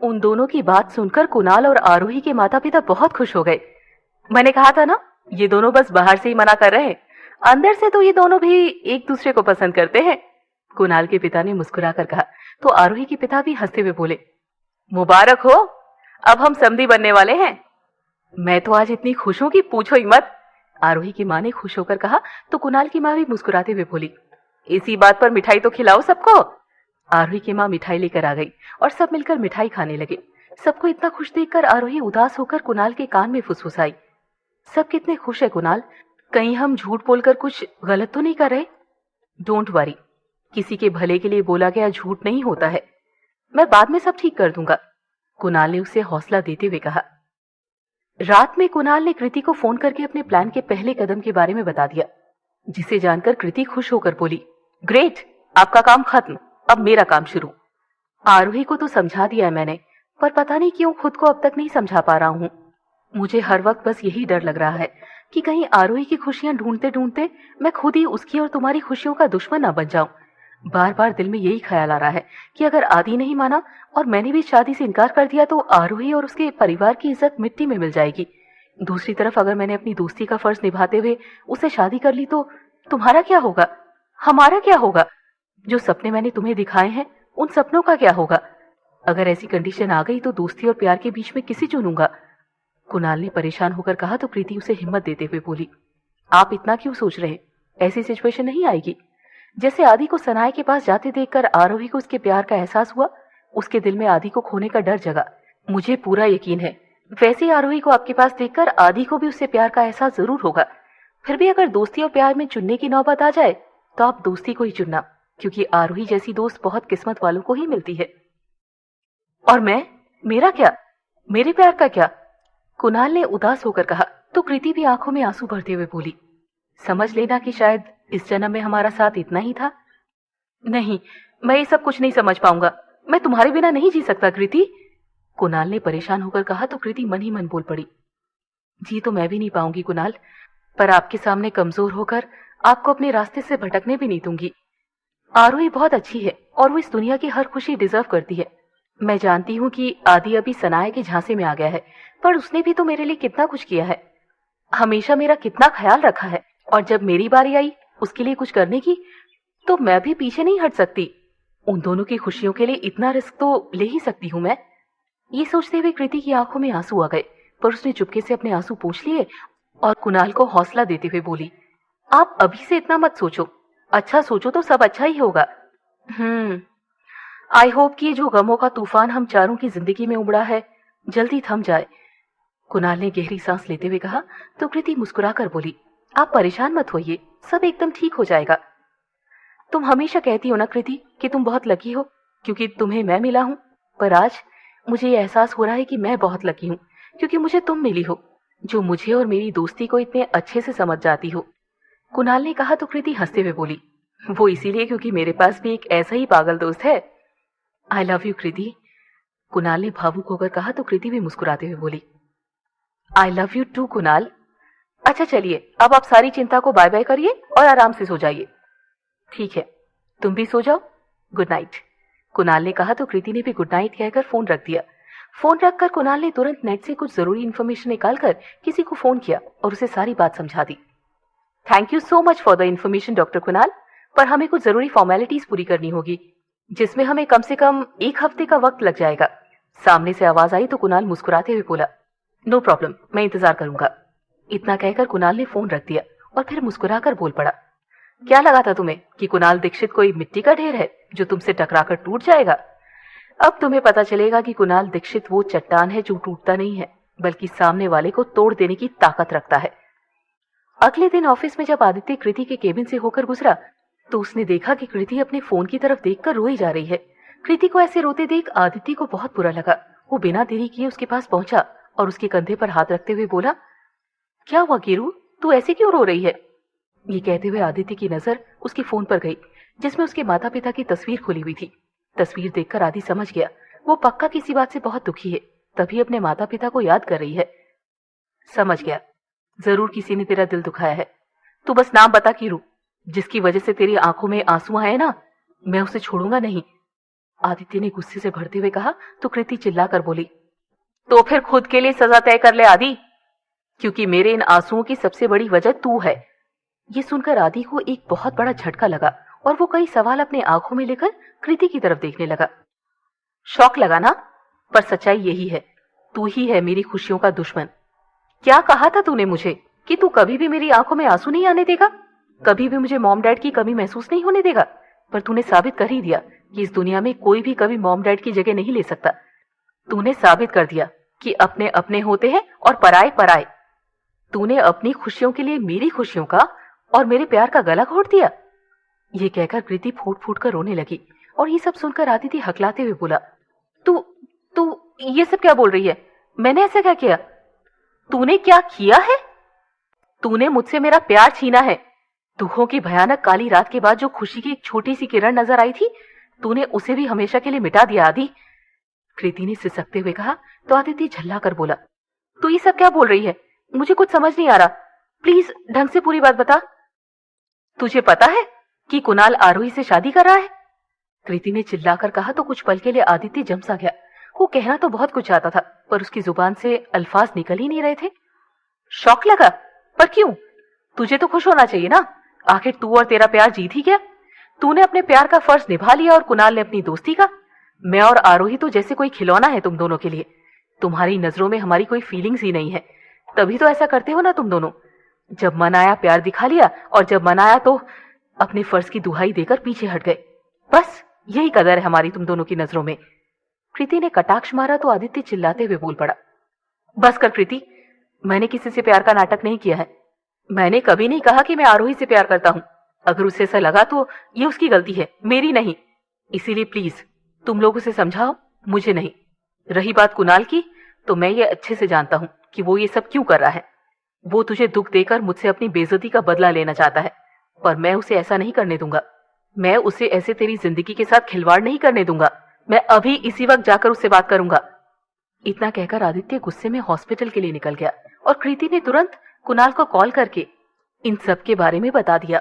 उन दोनों की बात सुनकर कुणाल और आरोही के माता पिता बहुत खुश हो गए। मैंने कहा था ना, ये दोनों बस बाहर से ही मना कर रहे हैं, अंदर से तो ये दोनों भी एक दूसरे को पसंद करते हैं। कुणाल के पिता ने मुस्कुराकर कहा तो आरोही के पिता भी हंसते हुए बोले, मुबारक हो, अब हम समधी बनने वाले हैं। मैं तो आज इतनी खुश हूं कि पूछो ही मत, आरोही की मां ने खुश होकर कहा तो कुणाल की मां भी मुस्कुराते हुए बोली, इसी बात पर मिठाई तो खिलाओ सबको। आरोही की मां मिठाई लेकर आ गई और सब मिलकर मिठाई खाने लगे। सबको इतना खुश देखकर आरोही उदास होकर कुणाल के कान में फुसफुसाई, सब कितने खुश है कुणाल, कहीं हम झूठ बोलकर कुछ गलत तो नहीं कर रहे? डोंट वरी, किसी के भले के लिए बोला गया झूठ नहीं होता है, मैं बाद में सब ठीक कर दूंगा, कुणाल ने उसे हौसला देते हुए कहा। रात में कुणाल ने कृति को फोन करके अपने प्लान के पहले कदम के बारे में बता दिया, जिसे जानकर कृति खुश होकर बोली, ग्रेट, आपका काम खत्म, अब मेरा काम शुरू। आरोही को तो समझा दिया है मैंने, पर पता नहीं क्यों खुद को अब तक नहीं समझा पा रहा हूँ। मुझे हर वक्त बस यही डर लग रहा है कि कहीं आरोही की खुशियां ढूंढते ढूंढते मैं खुद ही उसकी और तुम्हारी खुशियों का दुश्मन ना बन जाऊं। बार बार दिल में यही ख्याल आ रहा है कि अगर आदि नहीं माना और मैंने भी शादी से इनकार कर दिया तो आरोही और उसके परिवार की इज्जत मिट्टी में मिल जाएगी। दूसरी तरफ अगर मैंने अपनी दोस्ती का फर्ज निभाते हुए उससे शादी कर ली तो तुम्हारा क्या होगा, हमारा क्या होगा? जो सपने मैंने तुम्हें दिखाए हैं उन सपनों का क्या होगा? अगर ऐसी कंडीशन आ गई तो दोस्ती और प्यार के बीच में किसे चुनूंगा? कुणाल ने परेशान होकर कहा तो प्रीति उसे हिम्मत देते हुए बोली, आप इतना क्यों सोच रहे हैं, ऐसी सिचुएशन नहीं आएगी। जैसे आदि को सनाए के पास जाते देखकर आरोही को उसके प्यार का एहसास हुआ, उसके दिल में आदि को खोने का डर जगा। मुझे पूरा यकीन है वैसे ही आरोही को आपके पास देखकर आदि को भी उससे प्यार का एहसास जरूर होगा। फिर भी अगर दोस्ती और प्यार में चुनने की नौबत आ जाए तो आप दोस्ती को ही चुनना, क्योंकि आरोही जैसी दोस्त बहुत किस्मत वालों को ही मिलती है। और मैं, मेरा क्या, मेरे प्यार का क्या? कुणाल ने उदास होकर कहा तो कृति भी आंखों में आंसू भरते हुए बोली, समझ लेना कि शायद इस जन्म में हमारा साथ इतना ही था। नहीं, मैं ये सब कुछ नहीं समझ पाऊंगा, मैं तुम्हारे बिना नहीं जी सकता कृति, कुणाल ने परेशान होकर कहा तो कृति मन ही मन बोल पड़ी, जी तो मैं भी नहीं पाऊंगी कुणाल, पर आपके सामने कमजोर होकर आपको अपने रास्ते से भटकने भी नहीं दूंगी। आरोही बहुत अच्छी है और वो इस दुनिया की हर खुशी डिजर्व करती है। मैं जानती हूँ कि आदि अभी सनाए के झांसे में आ गया है, पर उसने भी तो मेरे लिए कितना कुछ किया है, हमेशा मेरा कितना ख्याल रखा है, और जब मेरी बारी आई उसके लिए कुछ करने की तो मैं भी पीछे नहीं हट सकती। उन दोनों की खुशियों के लिए इतना रिस्क तो ले ही सकती हूँ मैं। ये सोचते हुए कृति की आंखों में आंसू आ गए, पर उसने चुपके से अपने आंसू पोंछ लिए और कुणाल को हौसला देते हुए बोली, आप अभी से इतना मत सोचो, अच्छा सोचो तो सब अच्छा ही होगा। आई होप कि जो गमों का तूफान हम चारों की जिंदगी में उमड़ा है जल्दी थम जाए, कुणाल ने गहरी सांस लेते हुए कहा तो कृति मुस्कुराकर बोली, आप परेशान मत होइए, सब एकदम ठीक हो जाएगा। तुम हमेशा कहती हो ना कृति कि तुम बहुत लकी हो क्योंकि तुम्हें मैं मिला हूं, पर आज मुझे ये एहसास हो रहा है कि मैं बहुत लकी हूं क्योंकि मुझे तुम मिली हो, जो मुझे और मेरी दोस्ती को इतने अच्छे से समझ जाती हो। कुणाल ने कहा तो कृति हंसते हुए बोली, वो इसीलिए क्योंकि मेरे पास भी एक ऐसा ही पागल दोस्त है। आई लव यू कृति, कुणाल ने भावुक होकर कहा तो कृति भी मुस्कुराते हुए बोली, I love you too Kunal. अच्छा चलिए, अब आप सारी चिंता को बाय बाय करिए और आराम से सो जाइए। ठीक है, तुम भी सो जाओ, गुड नाइट, कुणाल ने कहा तो कृति ने भी गुड नाइट कहकर फोन रख दिया। फोन रखकर कुणाल ने तुरंत नेट से कुछ जरूरी इन्फॉर्मेशन निकालकर किसी को फोन किया और उसे सारी बात समझा दी। Thank you so much for the information doctor Kunal, पर हमें कुछ जरूरी फॉर्मेलिटीज पूरी करनी होगी जिसमें हमें कम से कम 1 हफ्ते का वक्त लग जाएगा। सामने से आवाज आई तो कुणाल मुस्कुराते हुए बोला, नो प्रॉब्लम, मैं इंतजार करूंगा। इतना कहकर कुणाल ने फोन रख दिया और फिर मुस्कुराकर बोल पड़ा, क्या लगा था तुम्हें कि कुणाल दीक्षित कोई मिट्टी का ढेर है जो तुमसे टकराकर टूट जाएगा? अब तुम्हें पता चलेगा कि कुणाल दीक्षित वो चट्टान है जो टूटता नहीं है बल्कि सामने वाले को तोड़ देने की ताकत रखता है। अगले दिन ऑफिस में जब आदित्य कृति के केबिन से होकर गुजरा तो उसने देखा कि कृति अपने फोन की तरफ देखकर रोई जा रही है। कृति को ऐसे रोते देख आदित्य को बहुत बुरा लगा। वो बिना देरी किए उसके पास पहुंचा और उसके कंधे पर हाथ रखते हुए बोला, क्या हुआ कीरू, तू ऐसे क्यों रो रही है? ये कहते हुए आदित्य की नजर उसके फोन पर गई जिसमें उसके माता पिता की तस्वीर खुली हुई थी। तस्वीर देखकर आदि समझ गया वो पक्का किसी बात से बहुत दुखी है, तभी अपने माता पिता को याद कर रही है। समझ गया, जरूर किसी ने तेरा दिल दुखाया है। तू बस नाम बता कीरू, जिसकी वजह से तेरी आंखों में आंसू आए ना, मैं उसे छोड़ूंगा नहीं। आदित्य ने गुस्से से भरते हुए कहा तो कृति चिल्लाकर बोली, तो फिर खुद के लिए सजा तय कर ले आदि, क्योंकि मेरे इन आंसुओं की सबसे बड़ी वजह तू है। ये सुनकर आदि को एक बहुत बड़ा झटका लगा और वो कई सवाल अपने आंखों में लेकर कृति की तरफ देखने लगा। शौक लगा ना, पर सच्चाई यही है, तू ही है मेरी खुशियों का दुश्मन। क्या कहा था तूने मुझे कि तू कभी भी मेरी आंखों में आंसू नहीं आने देगा, कभी भी मुझे मॉम डैड की कमी महसूस नहीं होने देगा। पर तूने साबित कर ही दिया कि इस दुनिया में कोई भी कभी मॉम डैड की जगह नहीं ले सकता। तूने साबित कर दिया कि अपने अपने होते हैं और पराए पराए। तूने अपनी खुशियों के लिए मेरी खुशियों का और मेरे प्यार का गला घोट दिया। ये कहकर कृति फूट फूट कर रोने लगी और ये सब सुनकर आदित्य हकलाते हुए बोला, तू तू ये सब क्या बोल रही है? मैंने ऐसा क्या किया? तूने क्या किया है? तूने मुझसे मेरा प्यार छीना है। दुखों की भयानक काली रात के बाद जो खुशी की एक छोटी सी किरण नजर आई थी, तूने उसे भी हमेशा के लिए मिटा दिया आदि। कृति ने सिसकते हुए कहा तो आदित्य झल्ला कर बोला, तू ये सब क्या बोल रही है? मुझे कुछ समझ नहीं आ रहा, प्लीज ढंग से पूरी बात बता। तुझे पता है कि कुणाल आरोही से शादी कर रहा है? कृति ने चिल्लाकर कहा तो कुछ पल के लिए आदित्य जम सा गया। वो कहना तो बहुत कुछ चाहता था पर उसकी जुबान से अल्फाज निकल ही नहीं रहे थे। शौक लगा? पर क्यों? तुझे तो खुश होना चाहिए ना, आखिर तू और तेरा प्यार जीत ही गया। तूने अपने प्यार का फर्ज निभा लिया और कुणाल ने अपनी दोस्ती का। मैं और आरोही तो जैसे कोई खिलौना है तुम दोनों के लिए। तुम्हारी नजरों में हमारी कोई फीलिंग्स ही नहीं है, तभी तो ऐसा करते हो ना तुम दोनों। जब मन आया प्यार दिखा लिया और जब मन आया तो अपने फर्ज की दुहाई देकर पीछे हट गए। बस यही कदर है हमारी तुम दोनों की नजरों में। कृति ने कटाक्ष मारा तो आदित्य चिल्लाते हुए बोल पड़ा, बस कर कृति, मैंने किसी से प्यार का नाटक नहीं किया है। मैंने कभी नहीं कहा कि मैं आरोही से प्यार करता हूं। अगर उसे ऐसा लगा तो ये उसकी गलती है, मेरी नहीं। इसीलिए प्लीज तुम लोग उसे समझाओ, मुझे नहीं। रही बात कुणाल की, तो मैं ये अच्छे से जानता हूं कि वो ये सब क्यों कर रहा है। वो तुझे दुख देकर मुझसे अपनी बेइज्जती का बदला लेना चाहता है, पर मैं उसे ऐसा नहीं करने दूंगा। मैं उसे ऐसे तेरी जिंदगी के साथ खिलवाड़ नहीं करने दूंगा। मैं अभी इसी वक्त जाकर उससे बात करूंगा। इतना कहकर आदित्य गुस्से में हॉस्पिटल के लिए निकल गया और कृति ने तुरंत कुणाल को कॉल करके इन सब के बारे में बता दिया।